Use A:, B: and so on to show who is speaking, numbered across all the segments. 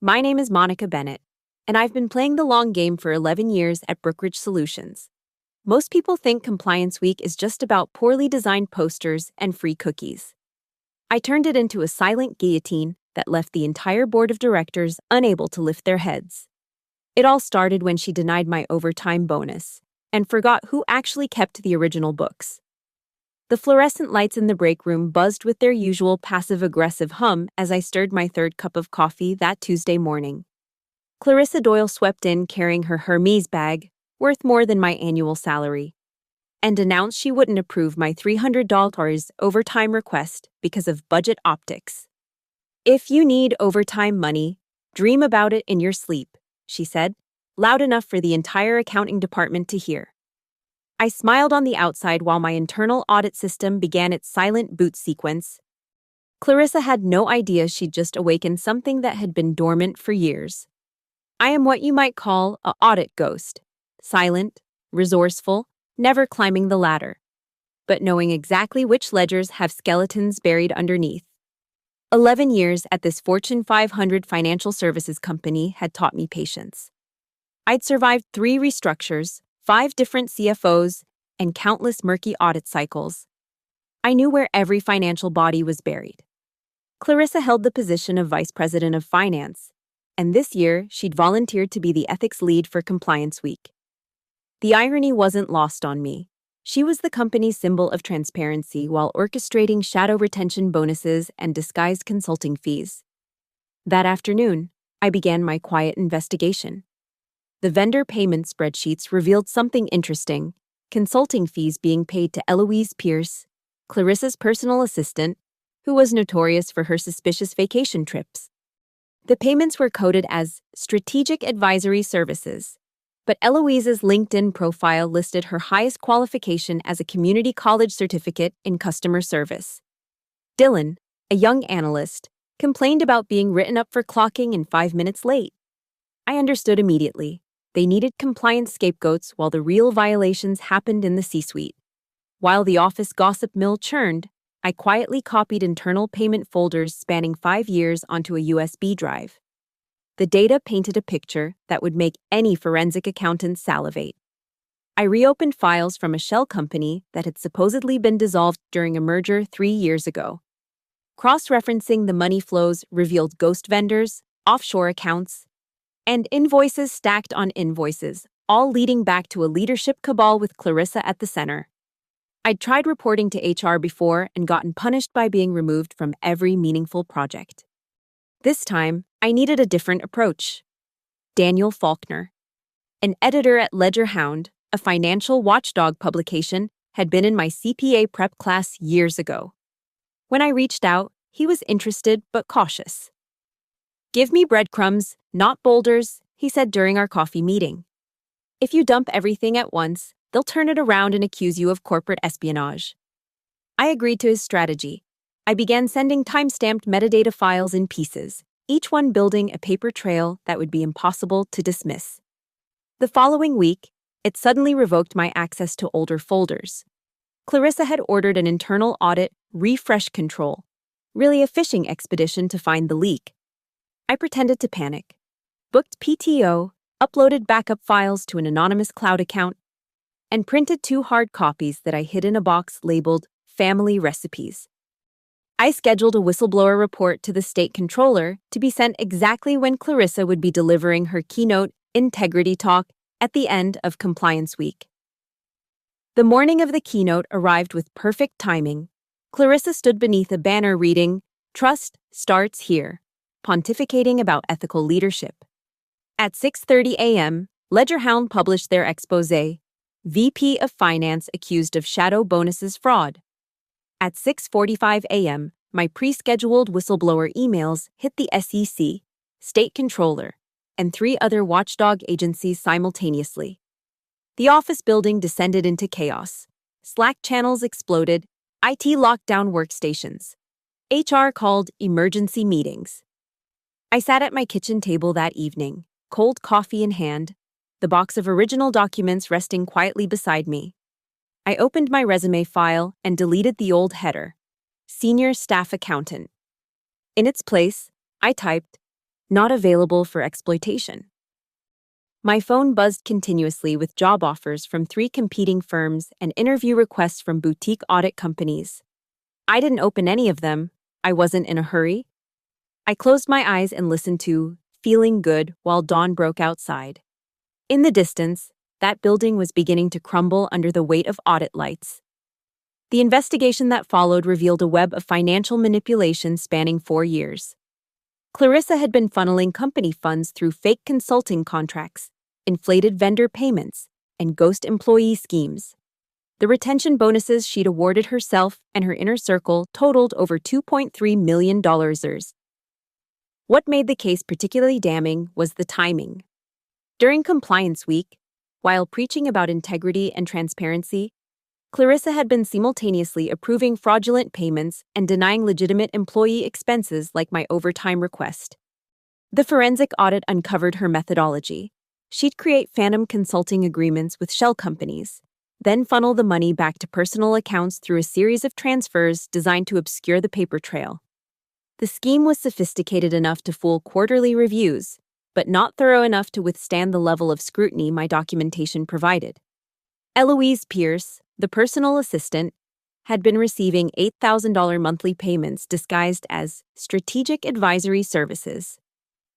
A: My name is Monica Bennett, and I've been playing the long game for 11 years at Brookridge Solutions. Most people think Compliance Week is just about poorly designed posters and free cookies. I turned it into a silent guillotine that left the entire board of directors unable to lift their heads. It all started when she denied my overtime bonus and forgot who actually kept the original books. The fluorescent lights in the break room buzzed with their usual passive-aggressive hum as I stirred my third cup of coffee that Tuesday morning. Clarissa Doyle swept in carrying her Hermes bag, worth more than my annual salary, and announced she wouldn't approve my $300 overtime request because of budget optics. "If you need overtime money, dream about it in your sleep," she said, loud enough for the entire accounting department to hear. I smiled on the outside while my internal audit system began its silent boot sequence. Clarissa had no idea she'd just awakened something that had been dormant for years. I am what you might call an audit ghost. Silent, resourceful, never climbing the ladder, but knowing exactly which ledgers have skeletons buried underneath. 11 years at this Fortune 500 financial services company had taught me patience. I'd survived 3 restructures, 5 different CFOs, and countless murky audit cycles. I knew where every financial body was buried. Clarissa held the position of Vice President of Finance, and this year she'd volunteered to be the ethics lead for Compliance Week. The irony wasn't lost on me. She was the company's symbol of transparency while orchestrating shadow retention bonuses and disguised consulting fees. That afternoon, I began my quiet investigation. The vendor payment spreadsheets revealed something interesting: consulting fees being paid to Eloise Pierce, Clarissa's personal assistant, who was notorious for her suspicious vacation trips. The payments were coded as strategic advisory services, but Eloise's LinkedIn profile listed her highest qualification as a community college certificate in customer service. Dylan, a young analyst, complained about being written up for clocking in 5 minutes late. I understood immediately. They needed compliance scapegoats while the real violations happened in the C-suite. While the office gossip mill churned, I quietly copied internal payment folders spanning 5 years onto a USB drive. The data painted a picture that would make any forensic accountant salivate. I reopened files from a shell company that had supposedly been dissolved during a merger 3 years ago. Cross-referencing the money flows revealed ghost vendors, offshore accounts, and invoices stacked on invoices, all leading back to a leadership cabal with Clarissa at the center. I'd tried reporting to HR before and gotten punished by being removed from every meaningful project. This time, I needed a different approach. Daniel Faulkner, an editor at Ledger Hound, a financial watchdog publication, had been in my CPA prep class years ago. When I reached out, he was interested but cautious. "Give me breadcrumbs, not boulders," he said during our coffee meeting. "If you dump everything at once, they'll turn it around and accuse you of corporate espionage." I agreed to his strategy. I began sending time-stamped metadata files in pieces, each one building a paper trail that would be impossible to dismiss. The following week, it suddenly revoked my access to older folders. Clarissa had ordered an internal audit refresh control, really a fishing expedition to find the leak. I pretended to panic, booked PTO, uploaded backup files to an anonymous cloud account, and printed 2 hard copies that I hid in a box labeled Family Recipes. I scheduled a whistleblower report to the state controller to be sent exactly when Clarissa would be delivering her keynote integrity talk at the end of Compliance Week. The morning of the keynote arrived with perfect timing. Clarissa stood beneath a banner reading, "Trust starts here," pontificating about ethical leadership. At 6:30 a.m., Ledger Hound published their exposé, "VP of Finance accused of shadow bonuses fraud." At 6:45 a.m., my pre-scheduled whistleblower emails hit the SEC, State Controller, and 3 other watchdog agencies simultaneously. The office building descended into chaos. Slack channels exploded, IT locked down workstations. HR called emergency meetings. I sat at my kitchen table that evening, cold coffee in hand, the box of original documents resting quietly beside me. I opened my resume file and deleted the old header, Senior Staff Accountant. In its place, I typed, not available for exploitation. My phone buzzed continuously with job offers from 3 competing firms and interview requests from boutique audit companies. I didn't open any of them. I wasn't in a hurry. I closed my eyes and listened to Feeling Good while dawn broke outside. In the distance, that building was beginning to crumble under the weight of audit lights. The investigation that followed revealed a web of financial manipulation spanning 4 years. Clarissa had been funneling company funds through fake consulting contracts, inflated vendor payments, and ghost employee schemes. The retention bonuses she'd awarded herself and her inner circle totaled over $2.3 million. What made the case particularly damning was the timing. During Compliance Week, while preaching about integrity and transparency, Clarissa had been simultaneously approving fraudulent payments and denying legitimate employee expenses like my overtime request. The forensic audit uncovered her methodology. She'd create phantom consulting agreements with shell companies, then funnel the money back to personal accounts through a series of transfers designed to obscure the paper trail. The scheme was sophisticated enough to fool quarterly reviews, but not thorough enough to withstand the level of scrutiny my documentation provided. Eloise Pierce, the personal assistant, had been receiving $8,000 monthly payments disguised as strategic advisory services.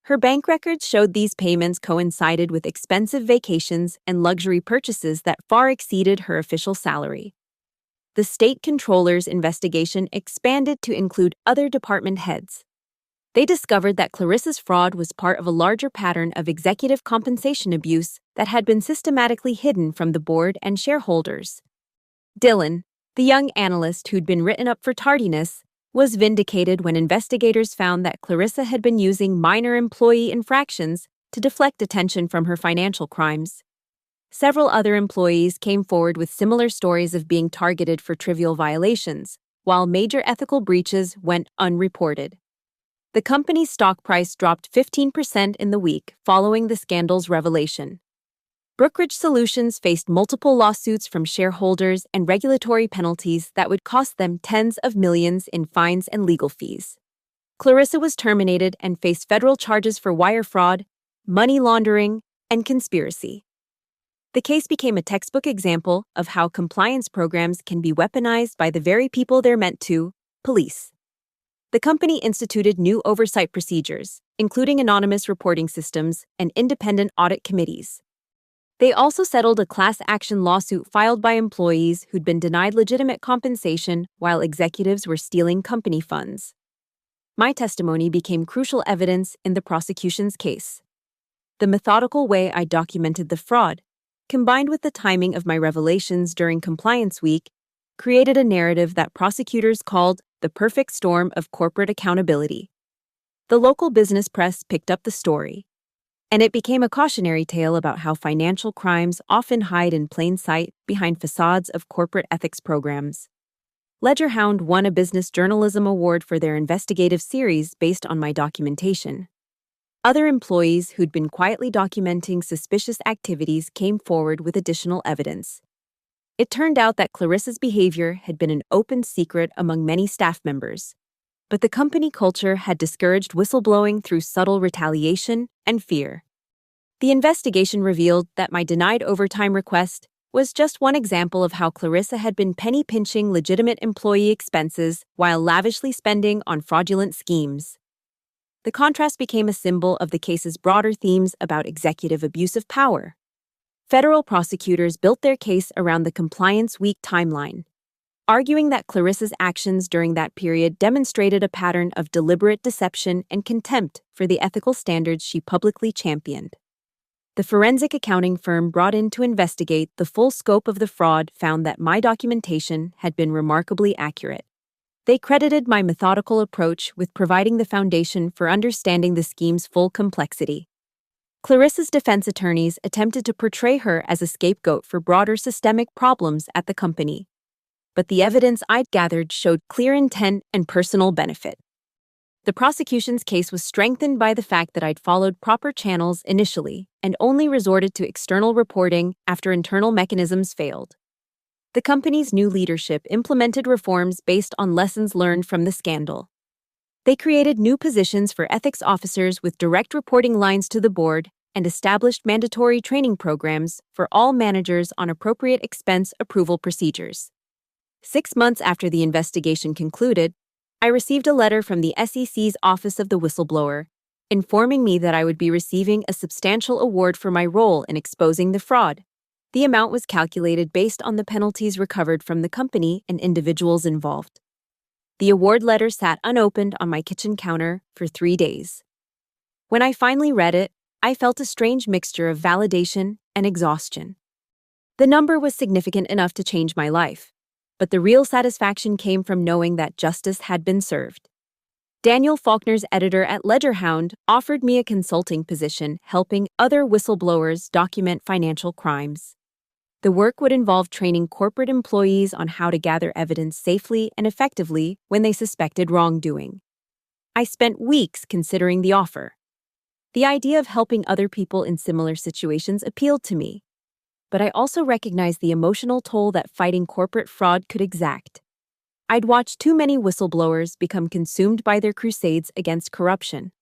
A: Her bank records showed these payments coincided with expensive vacations and luxury purchases that far exceeded her official salary. The state controller's investigation expanded to include other department heads. They discovered that Clarissa's fraud was part of a larger pattern of executive compensation abuse that had been systematically hidden from the board and shareholders. Dylan, the young analyst who'd been written up for tardiness, was vindicated when investigators found that Clarissa had been using minor employee infractions to deflect attention from her financial crimes. Several other employees came forward with similar stories of being targeted for trivial violations, while major ethical breaches went unreported. The company's stock price dropped 15% in the week following the scandal's revelation. Brookridge Solutions faced multiple lawsuits from shareholders and regulatory penalties that would cost them tens of millions in fines and legal fees. Clarissa was terminated and faced federal charges for wire fraud, money laundering, and conspiracy. The case became a textbook example of how compliance programs can be weaponized by the very people they're meant to, police. The company instituted new oversight procedures, including anonymous reporting systems and independent audit committees. They also settled a class action lawsuit filed by employees who'd been denied legitimate compensation while executives were stealing company funds. My testimony became crucial evidence in the prosecution's case. The methodical way I documented the fraud, combined with the timing of my revelations during Compliance Week, created a narrative that prosecutors called the perfect storm of corporate accountability. The local business press picked up the story, and it became a cautionary tale about how financial crimes often hide in plain sight behind facades of corporate ethics programs. LedgerHound won a business journalism award for their investigative series based on my documentation. Other employees who'd been quietly documenting suspicious activities came forward with additional evidence. It turned out that Clarissa's behavior had been an open secret among many staff members, but the company culture had discouraged whistleblowing through subtle retaliation and fear. The investigation revealed that my denied overtime request was just one example of how Clarissa had been penny-pinching legitimate employee expenses while lavishly spending on fraudulent schemes. The contrast became a symbol of the case's broader themes about executive abuse of power. Federal prosecutors built their case around the Compliance Week timeline, arguing that Clarissa's actions during that period demonstrated a pattern of deliberate deception and contempt for the ethical standards she publicly championed. The forensic accounting firm brought in to investigate the full scope of the fraud found that my documentation had been remarkably accurate. They credited my methodical approach with providing the foundation for understanding the scheme's full complexity. Clarissa's defense attorneys attempted to portray her as a scapegoat for broader systemic problems at the company, but the evidence I'd gathered showed clear intent and personal benefit. The prosecution's case was strengthened by the fact that I'd followed proper channels initially and only resorted to external reporting after internal mechanisms failed. The company's new leadership implemented reforms based on lessons learned from the scandal. They created new positions for ethics officers with direct reporting lines to the board and established mandatory training programs for all managers on appropriate expense approval procedures. 6 months after the investigation concluded, I received a letter from the SEC's Office of the Whistleblower, informing me that I would be receiving a substantial award for my role in exposing the fraud. The amount was calculated based on the penalties recovered from the company and individuals involved. The award letter sat unopened on my kitchen counter for 3 days. When I finally read it, I felt a strange mixture of validation and exhaustion. The number was significant enough to change my life, but the real satisfaction came from knowing that justice had been served. Daniel Faulkner's editor at LedgerHound offered me a consulting position helping other whistleblowers document financial crimes. The work would involve training corporate employees on how to gather evidence safely and effectively when they suspected wrongdoing. I spent weeks considering the offer. The idea of helping other people in similar situations appealed to me, but I also recognized the emotional toll that fighting corporate fraud could exact. I'd watched too many whistleblowers become consumed by their crusades against corruption.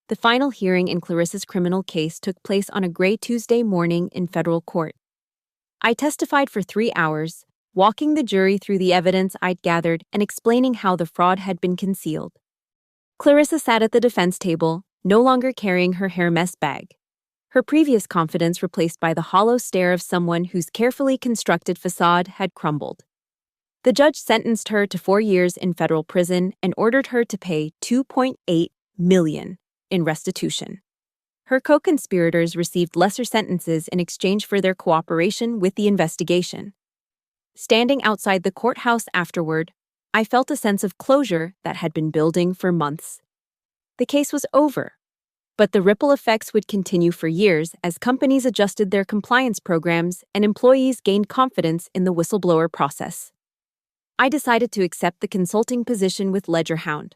A: The final hearing in Clarissa's criminal case took place on a gray Tuesday morning in federal court. I testified for 3 hours, walking the jury through the evidence I'd gathered and explaining how the fraud had been concealed. Clarissa sat at the defense table, no longer carrying her Hermes bag. Her previous confidence replaced by the hollow stare of someone whose carefully constructed facade had crumbled. The judge sentenced her to 4 years in federal prison and ordered her to pay $2.8 million in restitution. Her co-conspirators received lesser sentences in exchange for their cooperation with the investigation. Standing outside the courthouse afterward, I felt a sense of closure that had been building for months. The case was over, but the ripple effects would continue for years as companies adjusted their compliance programs and employees gained confidence in the whistleblower process. I decided to accept the consulting position with LedgerHound,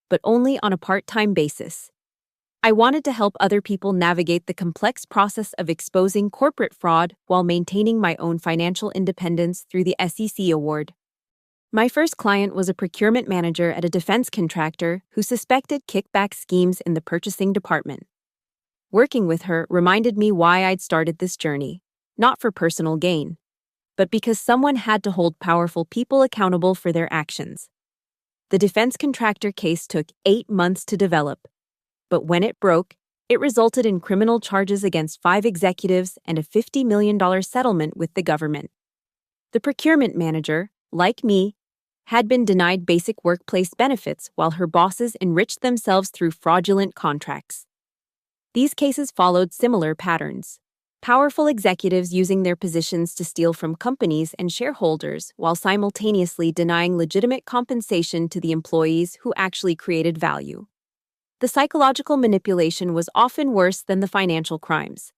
A: but only on a part-time basis. I wanted to help other people navigate the complex process of exposing corporate fraud while maintaining my own financial independence through the SEC award. My first client was a procurement manager at a defense contractor who suspected kickback schemes in the purchasing department. Working with her reminded me why I'd started this journey, not for personal gain, but because someone had to hold powerful people accountable for their actions. The defense contractor case took 8 months to develop, but when it broke, it resulted in criminal charges against 5 executives and a $50 million settlement with the government. The procurement manager, like me, had been denied basic workplace benefits while her bosses enriched themselves through fraudulent contracts. These cases followed similar patterns. Powerful executives using their positions to steal from companies and shareholders while simultaneously denying legitimate compensation to the employees who actually created value. The psychological manipulation was often worse than the financial crimes.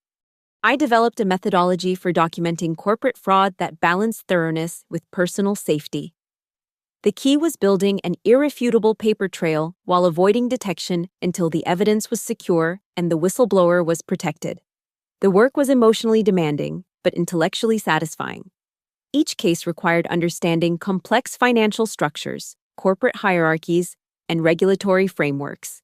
A: I developed a methodology for documenting corporate fraud that balanced thoroughness with personal safety. The key was building an irrefutable paper trail while avoiding detection until the evidence was secure and the whistleblower was protected. The work was emotionally demanding, but intellectually satisfying. Each case required understanding complex financial structures, corporate hierarchies, and regulatory frameworks.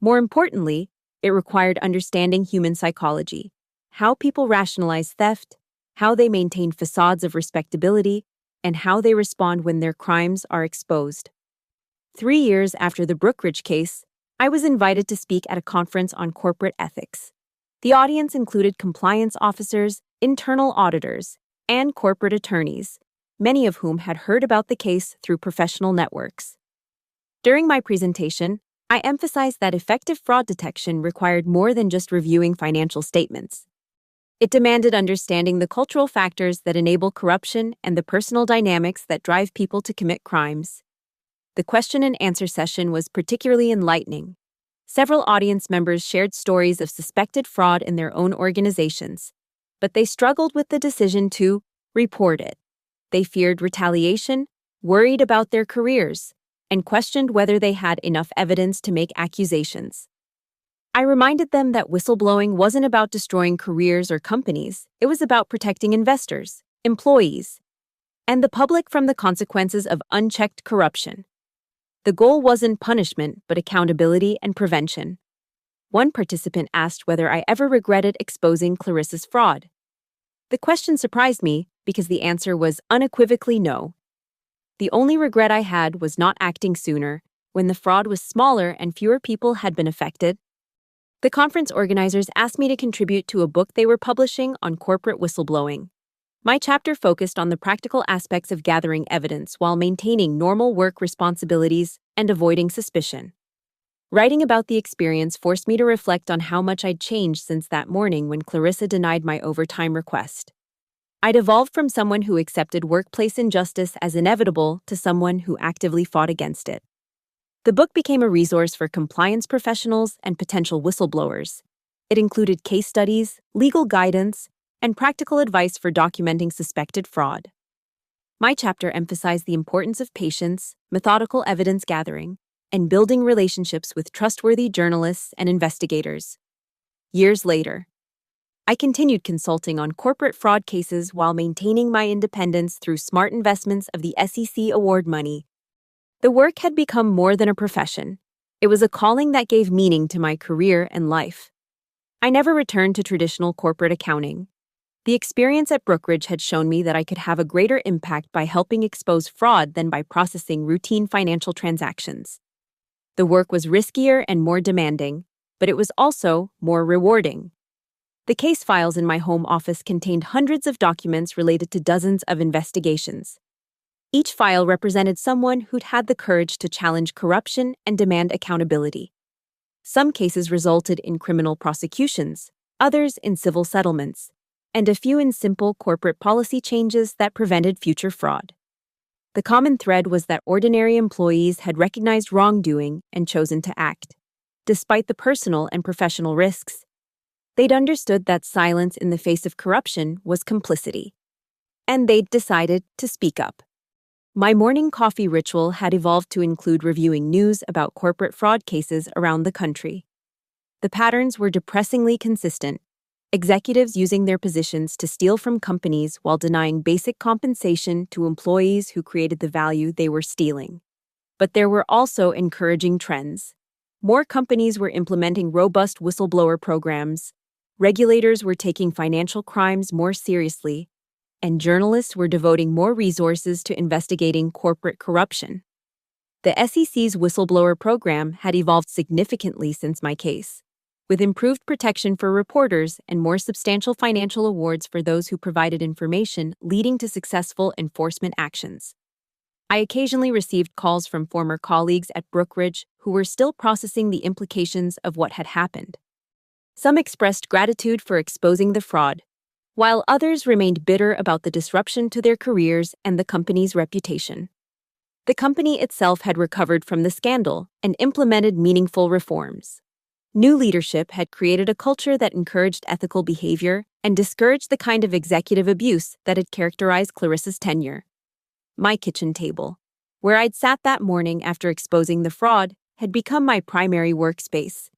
A: More importantly, it required understanding human psychology, how people rationalize theft, how they maintain facades of respectability, and how they respond when their crimes are exposed. 3 years after the Brookridge case, I was invited to speak at a conference on corporate ethics. The audience included compliance officers, internal auditors, and corporate attorneys, many of whom had heard about the case through professional networks. During my presentation, I emphasized that effective fraud detection required more than just reviewing financial statements. It demanded understanding the cultural factors that enable corruption and the personal dynamics that drive people to commit crimes. The question and answer session was particularly enlightening. Several audience members shared stories of suspected fraud in their own organizations, but they struggled with the decision to report it. They feared retaliation, worried about their careers, and questioned whether they had enough evidence to make accusations. I reminded them that whistleblowing wasn't about destroying careers or companies. It was about protecting investors, employees, and the public from the consequences of unchecked corruption. The goal wasn't punishment, but accountability and prevention. One participant asked whether I ever regretted exposing Clarissa's fraud. The question surprised me because the answer was unequivocally no. The only regret I had was not acting sooner, when the fraud was smaller and fewer people had been affected. The conference organizers asked me to contribute to a book they were publishing on corporate whistleblowing. My chapter focused on the practical aspects of gathering evidence while maintaining normal work responsibilities and avoiding suspicion. Writing about the experience forced me to reflect on how much I'd changed since that morning when Clarissa denied my overtime request. I'd evolved from someone who accepted workplace injustice as inevitable to someone who actively fought against it. The book became a resource for compliance professionals and potential whistleblowers. It included case studies, legal guidance, and practical advice for documenting suspected fraud. My chapter emphasized the importance of patience, methodical evidence gathering, and building relationships with trustworthy journalists and investigators. Years later, I continued consulting on corporate fraud cases while maintaining my independence through smart investments of the SEC award money. The work had become more than a profession. It was a calling that gave meaning to my career and life. I never returned to traditional corporate accounting. The experience at Brookridge had shown me that I could have a greater impact by helping expose fraud than by processing routine financial transactions. The work was riskier and more demanding, but it was also more rewarding. The case files in my home office contained hundreds of documents related to dozens of investigations. Each file represented someone who'd had the courage to challenge corruption and demand accountability. Some cases resulted in criminal prosecutions, others in civil settlements, and a few in simple corporate policy changes that prevented future fraud. The common thread was that ordinary employees had recognized wrongdoing and chosen to act. Despite the personal and professional risks, they'd understood that silence in the face of corruption was complicity. And they'd decided to speak up. My morning coffee ritual had evolved to include reviewing news about corporate fraud cases around the country. The patterns were depressingly consistent. Executives using their positions to steal from companies while denying basic compensation to employees who created the value they were stealing. But there were also encouraging trends. More companies were implementing robust whistleblower programs, regulators were taking financial crimes more seriously, and journalists were devoting more resources to investigating corporate corruption. The SEC's whistleblower program had evolved significantly since my case, with improved protection for reporters and more substantial financial awards for those who provided information leading to successful enforcement actions. I occasionally received calls from former colleagues at Brookridge who were still processing the implications of what had happened. Some expressed gratitude for exposing the fraud, while others remained bitter about the disruption to their careers and the company's reputation. The company itself had recovered from the scandal and implemented meaningful reforms. New leadership had created a culture that encouraged ethical behavior and discouraged the kind of executive abuse that had characterized Clarissa's tenure. My kitchen table, where I'd sat that morning after exposing the fraud, had become my primary workspace.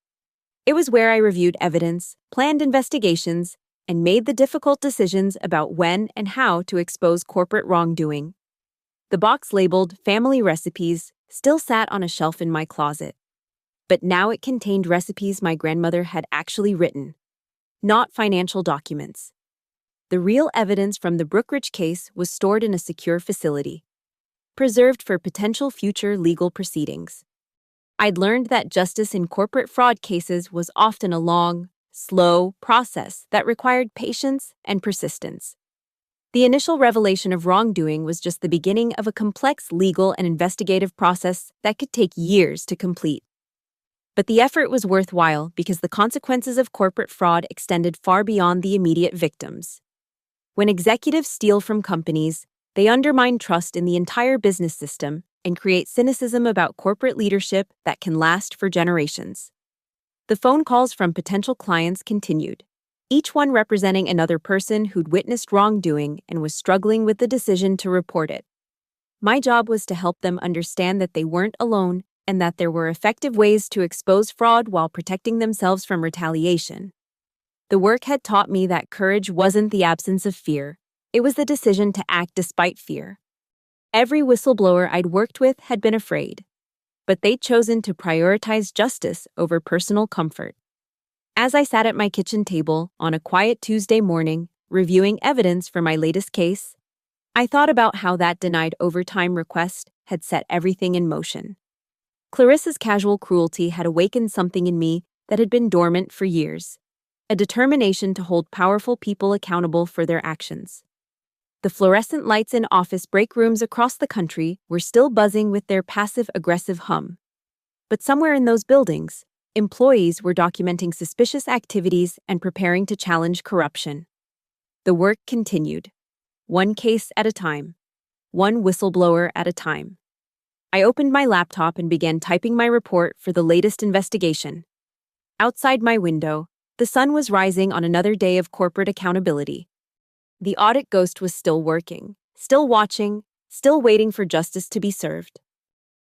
A: It was where I reviewed evidence, planned investigations, and made the difficult decisions about when and how to expose corporate wrongdoing. The box labeled "Family Recipes" still sat on a shelf in my closet. But now it contained recipes my grandmother had actually written, not financial documents. The real evidence from the Brookridge case was stored in a secure facility, preserved for potential future legal proceedings. I'd learned that justice in corporate fraud cases was often a long, slow process that required patience and persistence. The initial revelation of wrongdoing was just the beginning of a complex legal and investigative process that could take years to complete. But the effort was worthwhile because the consequences of corporate fraud extended far beyond the immediate victims. When executives steal from companies, they undermine trust in the entire business system and create cynicism about corporate leadership that can last for generations. The phone calls from potential clients continued, each one representing another person who'd witnessed wrongdoing and was struggling with the decision to report it. My job was to help them understand that they weren't alone and that there were effective ways to expose fraud while protecting themselves from retaliation. The work had taught me that courage wasn't the absence of fear, it was the decision to act despite fear. Every whistleblower I'd worked with had been afraid. but they'd chosen to prioritize justice over personal comfort. As I sat at my kitchen table on a quiet Tuesday morning, reviewing evidence for my latest case, I thought about how that denied overtime request had set everything in motion. Clarissa's casual cruelty had awakened something in me that had been dormant for years, a determination to hold powerful people accountable for their actions. The fluorescent lights in office break rooms across the country were still buzzing with their passive-aggressive hum. But somewhere in those buildings, employees were documenting suspicious activities and preparing to challenge corruption. The work continued, one case at a time, one whistleblower at a time. I opened my laptop and began typing my report for the latest investigation. Outside my window, the sun was rising on another day of corporate accountability. The audit ghost was still working, still watching, still waiting for justice to be served.